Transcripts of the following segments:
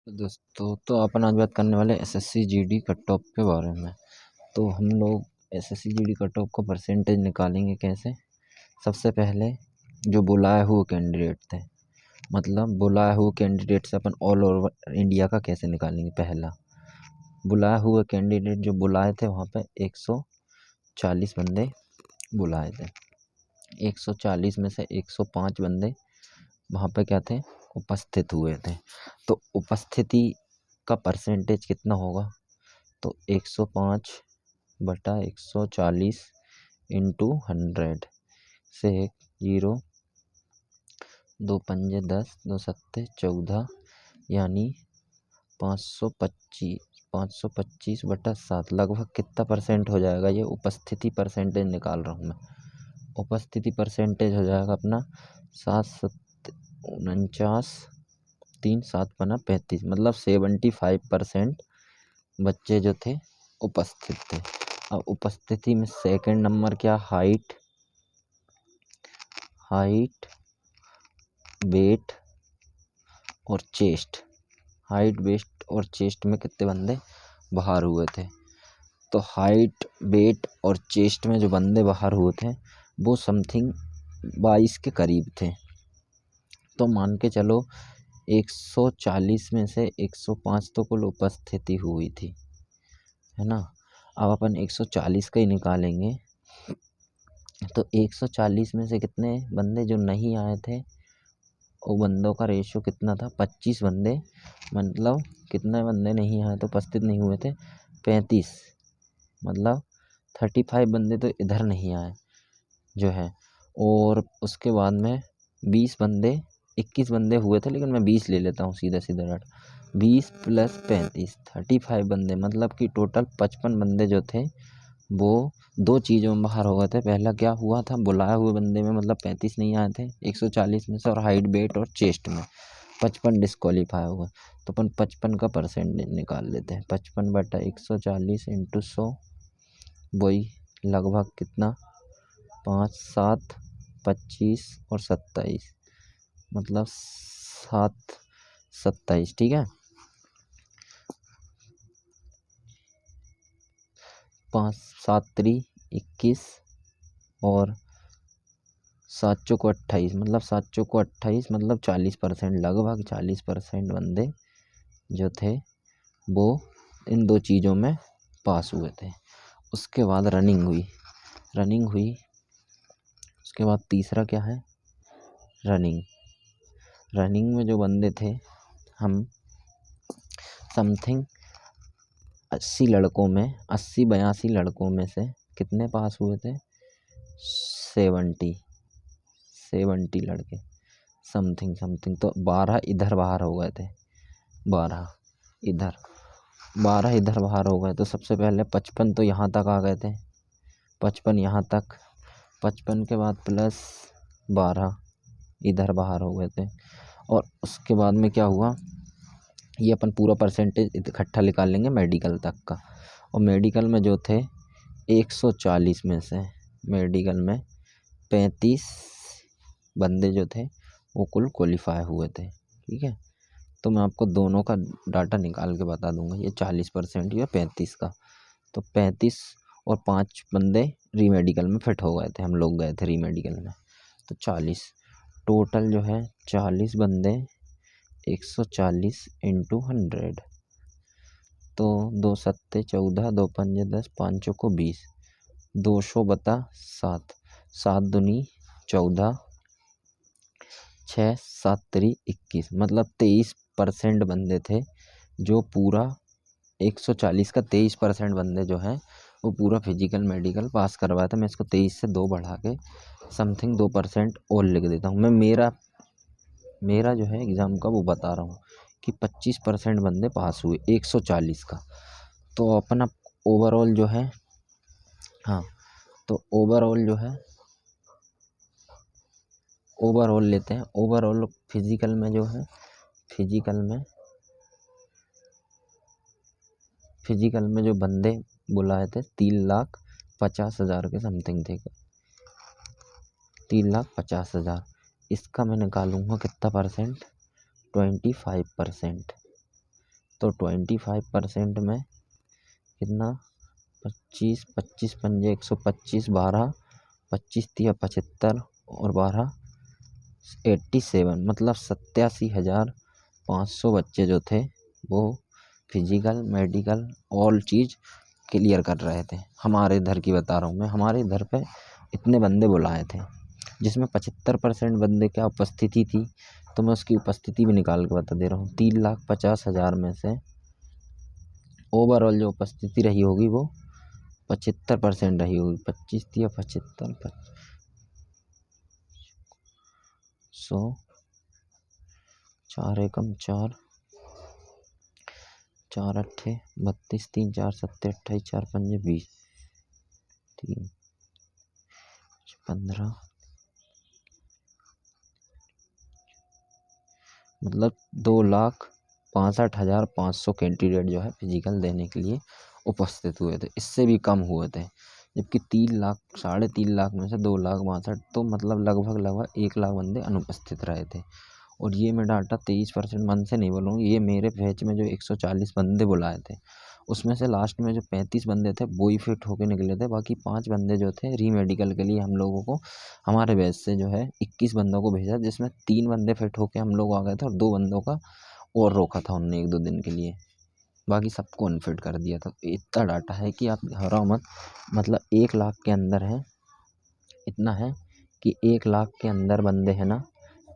तो दोस्तों, तो अपन आज बात करने वाले एसएससी जीडी कट ऑफ के बारे में। तो हम लोग एसएससी जीडी कट ऑफ का परसेंटेज निकालेंगे कैसे। सबसे पहले जो बुलाए हुए कैंडिडेट थे, मतलब बुलाए हुए कैंडिडेट से अपन ऑल ओवर इंडिया का कैसे निकालेंगे। पहला बुलाए हुए कैंडिडेट जो बुलाए थे, वहाँ पे 140 बंदे बुलाए थे। 140 में से 105 बंदे वहाँ पे क्या थे, उपस्थित हुए थे। तो उपस्थिति का परसेंटेज कितना होगा, तो 105/140 इंटू 100 से 0, 2 पंजे 10, 2 सत्ते 14, यानी 525/7 लगभग कितना परसेंट हो जाएगा। ये उपस्थिति परसेंटेज निकाल रहा हूँ मैं। उपस्थिति परसेंटेज हो जाएगा अपना 7-7-49, 3-7-35, मतलब 75% बच्चे जो थे उपस्थित थे। अब उपस्थिति में सेकंड नंबर क्या, हाइट, वेट और चेस्ट। हाइट, वेट और चेस्ट में कितने बंदे बाहर हुए थे। तो हाइट, वेट और चेस्ट में जो बंदे बाहर हुए थे वो समथिंग 22 के करीब थे। तो मान के चलो 140 में से 105 तो कुल उपस्थिति हुई थी, है ना। अब अपन 140 का ही निकालेंगे। तो 140 में से कितने बंदे जो नहीं आए थे, वो बंदों का रेशियो कितना था, 25 बंदे। मतलब कितने बंदे नहीं आए तो उपस्थित नहीं हुए थे, 35। मतलब 35 बंदे तो इधर नहीं आए जो है। और उसके बाद में 20 बंदे, 21 बंदे हुए थे, लेकिन मैं 20 ले लेता हूँ सीधा सीधा रट। 20 + 35 35 बंदे, मतलब कि टोटल 55 बंदे जो थे वो दो चीज़ों में बाहर हो गए थे। पहला क्या हुआ था, बुलाए हुए बंदे में मतलब 35 नहीं आए थे 140 में से, और हाइट, वेट और चेस्ट में 55 डिस्क्वालीफाई हुआ। तो अपन 55 का परसेंटेज निकाल लेते हैं। 55/140 इंटू 100, वही लगभग कितना, 5, 7, 25 और 27, मतलब 7, 27। ठीक है, 5, 7 3 21 और 7 चौको 28, मतलब 7 चौको 28, मतलब 40%, लगभग 40% बंदे जो थे वो इन दो चीज़ों में पास हुए थे। उसके बाद रनिंग हुई। उसके बाद तीसरा क्या है, रनिंग में जो बंदे थे, हम समथिंग 80 लड़कों में 82 लड़कों में से कितने पास हुए थे, 70 लड़के समथिंग। तो 12 इधर बाहर हो गए थे, 12 इधर बाहर हो गए। तो सबसे पहले 55 तो यहाँ तक आ गए थे, 55 यहाँ तक, 55 के बाद प्लस 12 इधर बाहर हो गए थे। और उसके बाद में क्या हुआ, ये अपन पूरा परसेंटेज इकट्ठा निकाल लेंगे मेडिकल तक का। और मेडिकल में जो थे 140 में से मेडिकल में 35 बंदे जो थे वो कुल क्वालिफाई हुए थे। ठीक है, तो मैं आपको दोनों का डाटा निकाल के बता दूंगा, ये 40% या 35 का। तो 35 और 5 बंदे री मेडिकल में फिट हो गए थे, हम लोग गए थे री मेडिकल में। तो 40 टोटल जो है, 40 बंदे 140 इंटू 100, तो 2 सत्ते 14, 2 पंजे 10, 5 चौको 20, 200/7, 7 दूनी 14, 6 7 3 21, मतलब 23% बंदे थे जो पूरा 140 का 23% बंदे जो हैं वो पूरा फिजिकल मेडिकल पास करवाया था। मैं इसको 23 से 2 बढ़ा के समथिंग 2% और लिख देता हूँ। मैं मेरा जो है एग्ज़ाम का वो बता रहा हूँ कि 25% बंदे पास हुए 140 का। तो अपना ओवरऑल जो है, हाँ, तो ओवरऑल जो है, ओवरऑल लेते हैं। ओवरऑल फिजिकल में जो है, फिजिकल में जो बंदे बुलाए थे 3,50,000 के समथिंग थे, 3,50,000। इसका मैं निकालूंगा कितना परसेंट, 25%। तो 25% में कितना 25, 25 पंजे 125, 12, 25 तिया 75 और 12 87, मतलब 87,500 बच्चे जो थे वो फिजिकल मेडिकल ऑल चीज़ क्लियर कर रहे थे। हमारे इधर की बता रहा हूँ मैं, हमारे इधर पे इतने बंदे बुलाए थे जिसमें 75% बंदे क्या उपस्थिति थी। तो मैं उसकी उपस्थिति भी निकाल के बता दे रहा हूँ। 3,50,000 में से ओवरऑल जो उपस्थिति रही होगी वो 75% रही होगी। 25 या 75 100 4 एकम 4 4 अट्ठे 32 3 4 सत्ते 28 4 पंजे 20 3 15, मतलब 2,65,500 कैंडिडेट जो है फिजिकल देने के लिए उपस्थित हुए थे। इससे भी कम हुए थे, जबकि 3 लाख 3.5 लाख में से 2,62,000, तो मतलब लगभग 1 लाख बंदे अनुपस्थित रहे थे। और ये मैं डाटा 23% मन से नहीं बोलूँ, ये मेरे बैच में जो 140 बंदे बुलाए थे उसमें से लास्ट में जो 35 बंदे थे वो ही फिट होके निकले थे। बाकी 5 बंदे जो थे री मेडिकल के लिए हम लोगों को हमारे बैच से जो है 21 बंदों को भेजा, जिसमें 3 बंदे फिट होके हम लोग आ गए थे और 2 बंदों का और रोका था उनने 1-2 दिन के लिए, बाकी सबको अनफिट कर दिया था। इतना डाटा है कि आप घबराओ मत, मतलब 1 लाख के अंदर है, इतना है कि 1 लाख के अंदर बंदे हैं ना,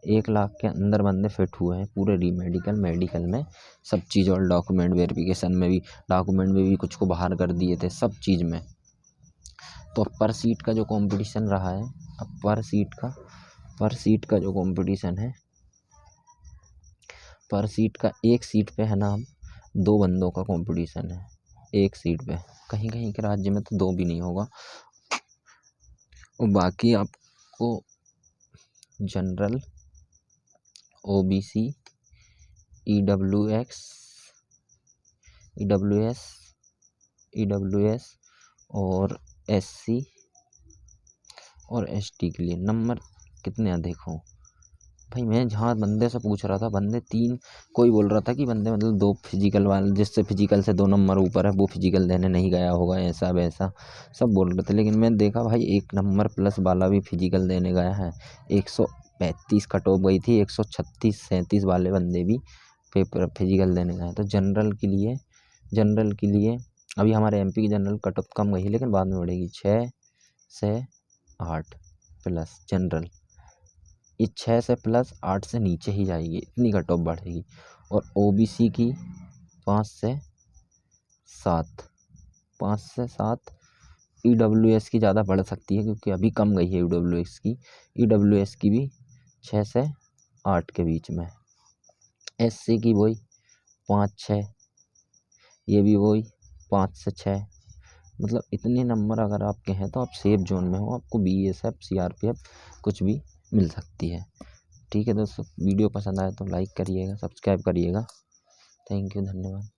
1 लाख के अंदर बंदे फिट हुए हैं पूरे री मेडिकल मेडिकल में सब चीज़। और डॉक्यूमेंट वेरिफिकेशन में भी, डॉक्यूमेंट में भी कुछ को बाहर कर दिए थे सब चीज़ में। तो पर सीट का जो कंपटीशन रहा है, अब पर सीट का जो कंपटीशन है, पर सीट का एक सीट पे है ना हम 2 बंदों का कंपटीशन है एक सीट पे। कहीं कहीं के राज्य में तो 2 भी नहीं होगा। और बाकी आपको जनरल, ओबीसी, ईडब्ल्यूएस और एससी और एसटी के लिए नंबर कितने अधिक हों। भाई मैं जहाँ बंदे से पूछ रहा था, बंदे 3, कोई बोल रहा था कि बंदे मतलब 2 फिजिकल वाले, जिससे फिजिकल से 2 नंबर ऊपर है वो फिजिकल देने नहीं गया होगा, ऐसा वैसा सब बोल रहे थे। लेकिन मैं देखा भाई 1 नंबर प्लस वाला भी फिजिकल देने गया है। 135 कट ऑफ गई थी, 136-37 वाले बंदे भी पेपर फिजिकल देने गए। तो जनरल के लिए अभी हमारे एमपी की जनरल कट ऑफ कम गई है, लेकिन बाद में बढ़ेगी 6 से 8 प्लस जनरल। ये 6 से प्लस 8 से नीचे ही जाएगी, इतनी कट ऑफ बढ़ेगी। और ओबीसी की 5 से 7 ईडब्ल्यूएस की ज़्यादा बढ़ सकती है क्योंकि अभी कम गई है ईडब्ल्यूएस की भी 6 से 8 के बीच में। एससी की वही 5-6, ये भी वही 5 से 6, मतलब इतने नंबर अगर आपके हैं तो आप सेफ जोन में हो, आपको बीएसएफ सीआरपीएफ कुछ भी मिल सकती है। ठीक है दोस्तों, वीडियो पसंद आए तो लाइक करिएगा, सब्सक्राइब करिएगा। थैंक यू, धन्यवाद।